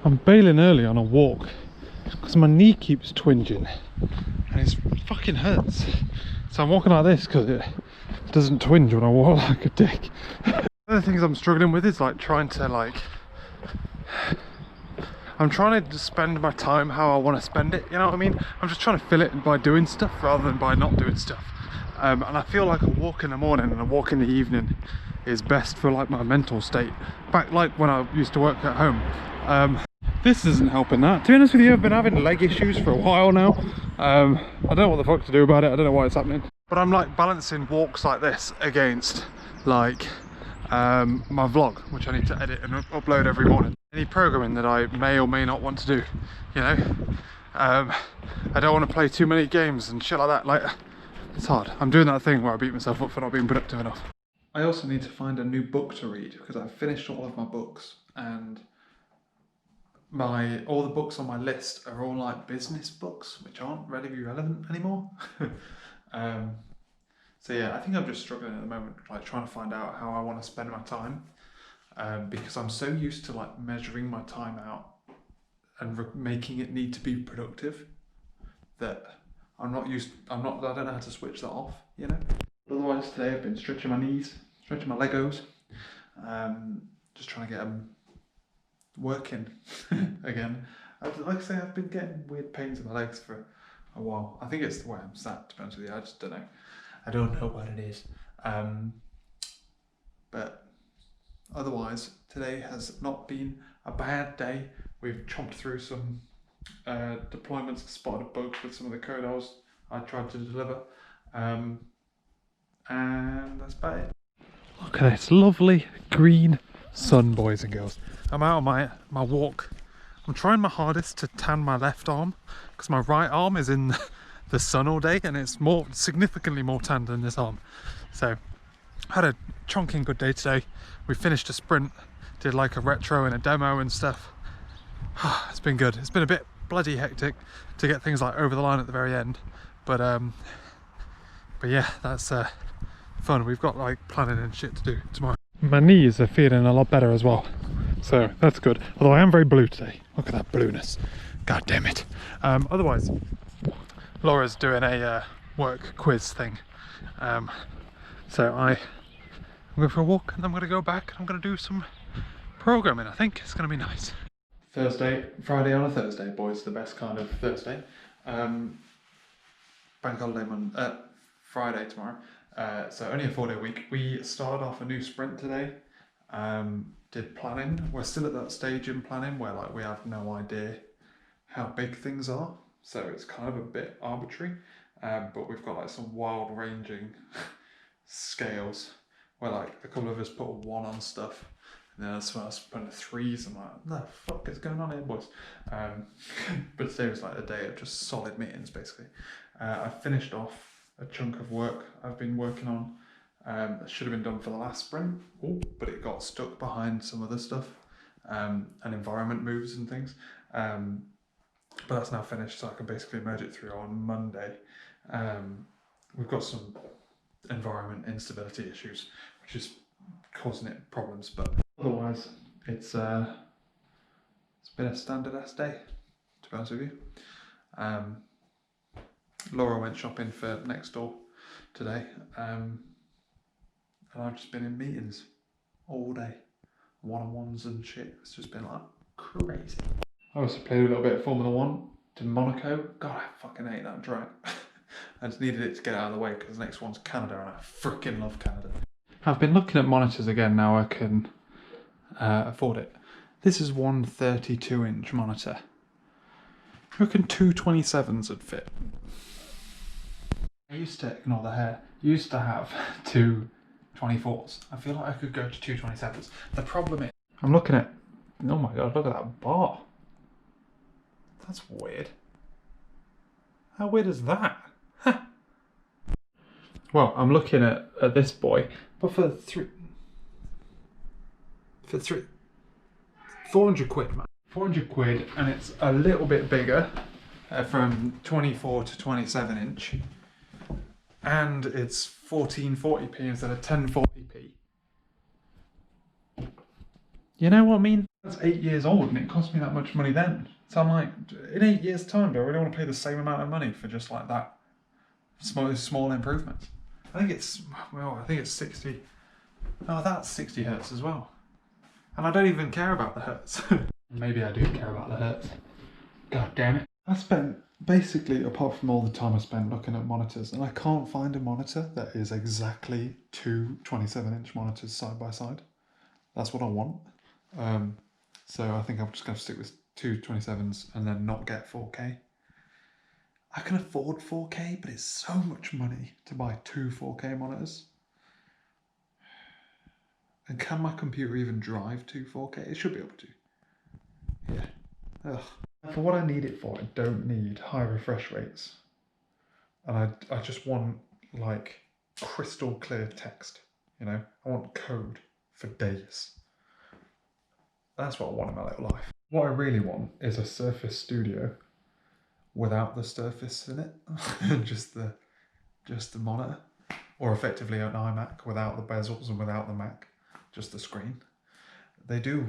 I'm bailing early on a walk because my knee keeps twinging and it fucking hurts. So I'm walking like this because it doesn't twinge when I walk like a dick. One of the things I'm struggling with is like trying to I'm trying to spend my time how I want to spend it, you know what I mean? I'm just trying to fill it by doing stuff rather than by not doing stuff. And I feel like a walk in the morning and a walk in the evening is best for like my mental state. Back like when I used to work at home. This isn't helping that. To be honest with you, I've been having leg issues for a while now. I don't know what the fuck to do about it. I don't know why it's happening. But I'm like balancing walks like this against like my vlog, which I need to edit and upload every morning. Any programming that I may or may not want to do, you know. I don't want to play too many games and shit like that. Like, it's hard. I'm doing that thing where I beat myself up for not being productive enough. I also need to find a new book to read because I've finished all of my books, and all the books on my list are all like business books, which aren't really relevant anymore. So yeah, I think I'm just struggling at the moment, like trying to find out how I want to spend my time, because I'm so used to like measuring my time out and making it need to be productive that I don't know how to switch that off, you know. Otherwise today I've been stretching my knees, stretching my Legos, just trying to get them working again. Like I say, I've been getting weird pains in my legs for a while. I think it's the way I'm sat, to be honest with you. I just don't know. I don't know what it is. But otherwise, today has not been a bad day. We've chomped through some deployments, spotted a bug with some of the code I tried to deliver. And that's about it. Look at this lovely green sun, boys and girls. I'm out on my walk. I'm trying my hardest to tan my left arm because my right arm is in the sun all day and it's significantly more tan than this arm. So I had a chonking good day today. We finished a sprint, did like a retro and a demo and stuff. It's been good. It's been a bit bloody hectic to get things like over the line at the very end, but yeah, that's fun. We've got like planning and shit to do tomorrow. My knees are feeling a lot better as well, so that's good. Although I am very blue today. Look at that blueness. God damn it. Otherwise, Laura's doing a work quiz thing. So I'm going for a walk and I'm going to go back and I'm going to do some programming. I think it's going to be nice. Friday on a Thursday, boys. The best kind of Thursday. Bank holiday Friday tomorrow. So only a 4-day week. We started off a new sprint today. Did planning. We're still at that stage in planning where like we have no idea how big things are. So it's kind of a bit arbitrary. But we've got like some wild ranging scales where like a couple of us put a 1 on stuff. And then someone else putting 3s. I'm like, what the fuck is going on here, boys? But today was like a day of just solid meetings, basically. I finished off a chunk of work I've been working on that should have been done for the last sprint, but it got stuck behind some other stuff and environment moves and things. But that's now finished, so I can basically merge it through on Monday. We've got some environment instability issues, which is causing it problems, but otherwise it's been a standard-ass day, to be honest with you. Laura went shopping for next door today, and I've just been in meetings all day, one-on-ones and shit. It's just been like crazy. I also played a little bit of Formula 1 to Monaco. God, I fucking hate that track. I just needed it to get out of the way because the next one's Canada and I freaking love Canada. I've been looking at monitors again now I can afford it. This is one 32-inch monitor. I reckon 227s would fit. I used to ignore the hair. Used to have 2 24s. I feel like I could go to 2 27s. The problem is, I'm looking at, oh my god, look at that bar. That's weird. How weird is that? Huh. Well, I'm looking at this boy, but for 400 quid, man. 400 quid, and it's a little bit bigger, from 24 to 27 inch. And it's 1440p instead of 1040p. You know what I mean? That's 8 years old and it cost me that much money then. So I'm like, in 8 years' time, do I really want to pay the same amount of money for just like that small improvements? I think it's 60. Oh, that's 60 hertz as well. And I don't even care about the hertz. Maybe I do care about the hertz. God damn it. I spent, basically, apart from all the time I spent looking at monitors, and I can't find a monitor that is exactly two 27-inch monitors side by side. That's what I want. So I think I'm just going to stick with two 27s and then not get 4K. I can afford 4K, but it's so much money to buy two 4K monitors. And can my computer even drive two 4K? It should be able to. Yeah. Ugh. For what I need it for, I don't need high refresh rates. And I just want, like, crystal clear text, you know? I want code for days. That's what I want in my little life. What I really want is a Surface Studio without the Surface in it, just the monitor, or effectively an iMac without the bezels and without the Mac, just the screen. They do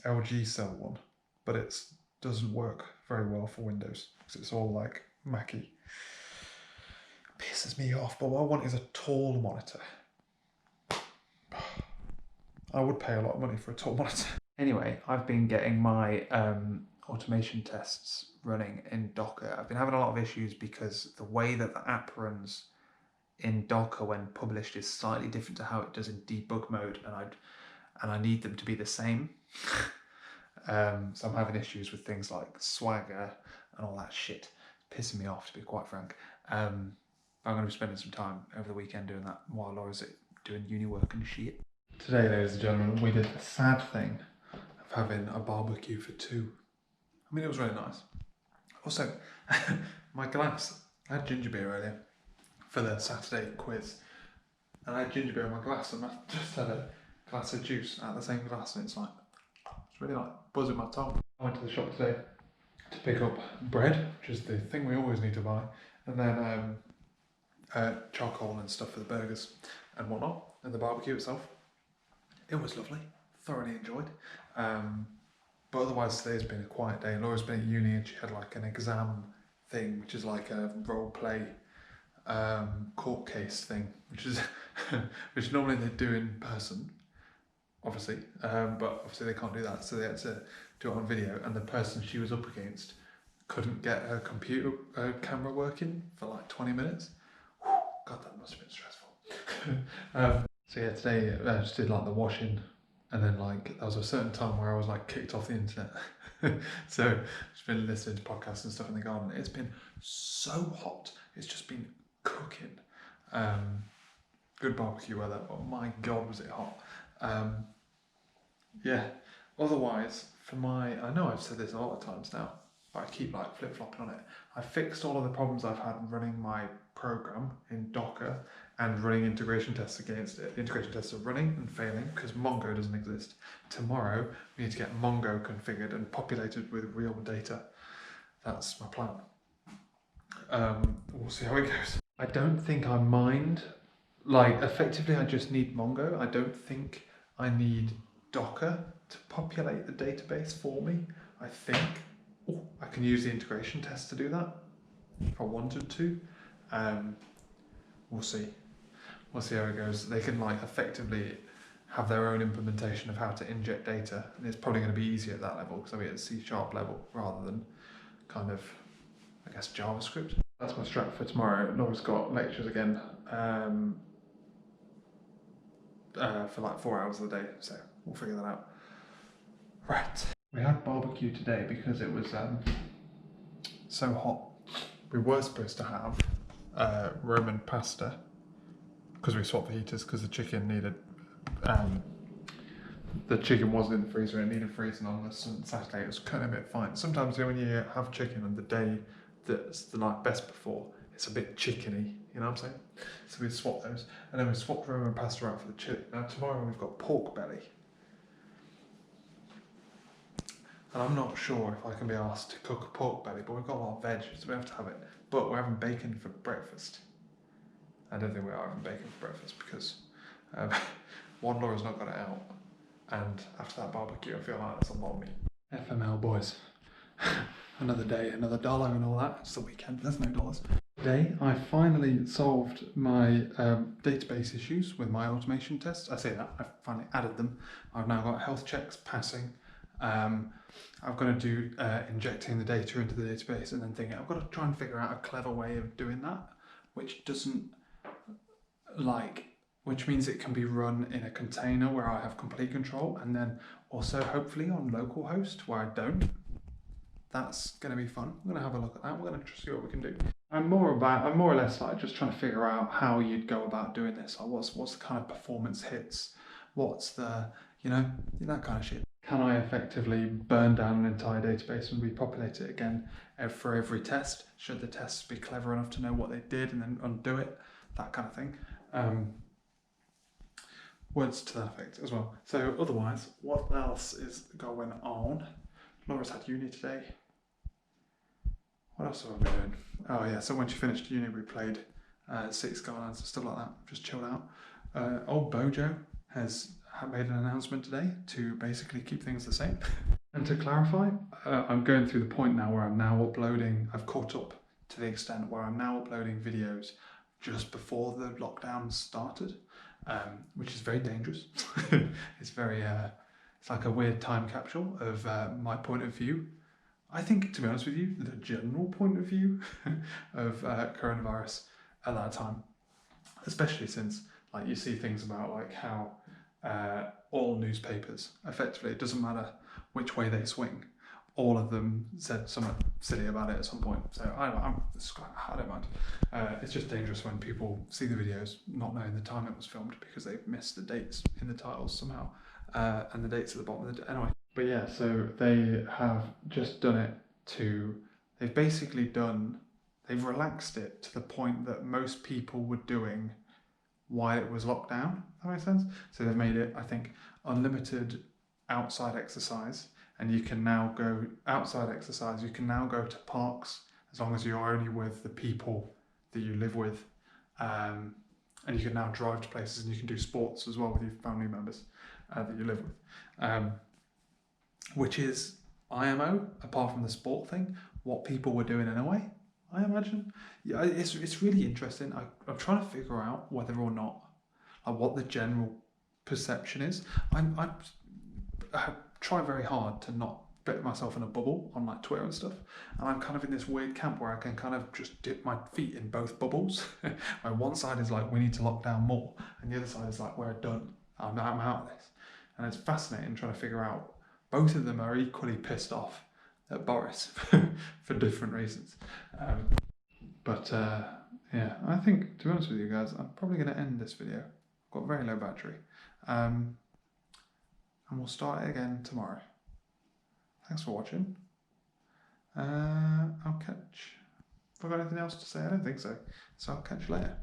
LG sell one, but it doesn't work very well for Windows because it's all like Mac-y. Pisses me off, but what I want is a tall monitor. I would pay a lot of money for a tall monitor. Anyway, I've been getting my automation tests running in Docker. I've been having a lot of issues because the way that the app runs in Docker when published is slightly different to how it does in debug mode, and I need them to be the same. So I'm having issues with things like Swagger and all that shit. It's pissing me off, to be quite frank. I'm going to be spending some time over the weekend doing that while Laura's doing uni work and shit. Today, ladies and gentlemen, we did the sad thing of having a barbecue for two. I mean, it was really nice. Also, my glass, I had ginger beer earlier for the Saturday quiz, and I had ginger beer in my glass, and I just had a glass of juice out of the same glass, and it's really like buzzing my tongue. I went to the shop today to pick up bread, which is the thing we always need to buy, and then charcoal and stuff for the burgers and whatnot, and the barbecue itself. It was lovely, thoroughly enjoyed. But otherwise today's been a quiet day. Laura's been at uni and she had like an exam thing, which is like a role play court case thing, which normally they do in person, obviously, but obviously they can't do that, so they had to do it on video, and the person she was up against couldn't get her computer camera working for like 20 minutes. Whew, God, that must have been stressful. So yeah, today I just did like the washing, and then like there was a certain time where I was like kicked off the internet. So just been listening to podcasts and stuff in the garden. It's been so hot. It's just been cooking. Good barbecue weather, but my God, was it hot. Yeah, otherwise, I know I've said this a lot of times now, but I keep like flip-flopping on it. I fixed all of the problems I've had running my program in Docker and running integration tests against it. The integration tests are running and failing because Mongo doesn't exist. Tomorrow, we need to get Mongo configured and populated with real data. That's my plan. We'll see how it goes. I don't think I mind. Like, effectively, I just need Mongo. I don't think I need Docker to populate the database for me. I think I can use the integration test to do that if I wanted to. We'll see. We'll see how it goes. They can like effectively have their own implementation of how to inject data, and it's probably going to be easier at that level because I'll be at the C# level rather than kind of, I guess, JavaScript. That's my strat for tomorrow. Laura's got lectures again for like 4 hours of the day, so we'll figure that out. Right. We had barbecue today because it was so hot. We were supposed to have Roman pasta because we swapped the heaters because the chicken needed, the chicken wasn't in the freezer and it needed freezing on this Saturday. It was kind of a bit fine. Sometimes when you have chicken and the day that's the night best before, it's a bit chickeny, you know what I'm saying? So we swapped those, and then we swapped Roman pasta out for the chili. Now tomorrow we've got pork belly. And I'm not sure if I can be asked to cook a pork belly, but we've got a lot of veg, so we have to have it. But we're having bacon for breakfast. I don't think we are having bacon for breakfast because one, Laura's not got it out, and after that barbecue, I feel like that's a lot of meat. FML boys. Another day, another dollar and all that. It's the weekend, there's no dollars. Today, I finally solved my database issues with my automation tests. I say that, I've finally added them. I've now got health checks passing. I've got to do injecting the data into the database and then thinking, I've got to try and figure out a clever way of doing that, which which means it can be run in a container where I have complete control, and then also hopefully on localhost where I don't. That's going to be fun. I'm going to have a look at that. We're going to see what we can do. I'm more or less like just trying to figure out how you'd go about doing this. Like what's the kind of performance hits? What's the, that kind of shit. Can I effectively burn down an entire database and repopulate it again for every test? Should the tests be clever enough to know what they did and then undo it? That kind of thing. Words to that effect as well. So otherwise, what else is going on? Laura's had uni today. What else have I been doing? Oh yeah, so when she finished uni, we played City Skylines and stuff like that. Just chilled out. Old Bojo has made an announcement today to basically keep things the same. And to clarify, I'm going through the point now where I'm now uploading. I've caught up to the extent where I'm now uploading videos just before the lockdown started, which is very dangerous. It's very, it's like a weird time capsule of my point of view. I think, to be honest with you, the general point of view of coronavirus at that time, especially since like you see things about like how all newspapers, effectively, it doesn't matter which way they swing, all of them said something silly about it at some point. So I don't mind. It's just dangerous when people see the videos not knowing the time it was filmed because they've missed the dates in the titles somehow, and the dates at the bottom of the anyway. But yeah, so they have just done it they've relaxed it to the point that most people were doing while it was locked down. That makes sense? So they've made it, I think, unlimited outside exercise, and you can now go outside exercise. You can now go to parks as long as you're only with the people that you live with, and you can now drive to places, and you can do sports as well with your family members that you live with, which is IMO, apart from the sport thing, what people were doing in a way, I imagine. Yeah, it's really interesting. I'm trying to figure out whether or not, what the general perception is. I try very hard to not put myself in a bubble on like Twitter and stuff, and I'm kind of in this weird camp where I can kind of just dip my feet in both bubbles. Where one side is like, we need to lock down more, and the other side is like, we're done. I'm out of this. And it's fascinating trying to figure out. Both of them are equally pissed off at Boris for different reasons. Yeah, I think, to be honest with you guys, I'm probably going to end this video. I've got very low battery. And we'll start it again tomorrow. Thanks for watching. Have I got anything else to say? I don't think so. So I'll catch you later.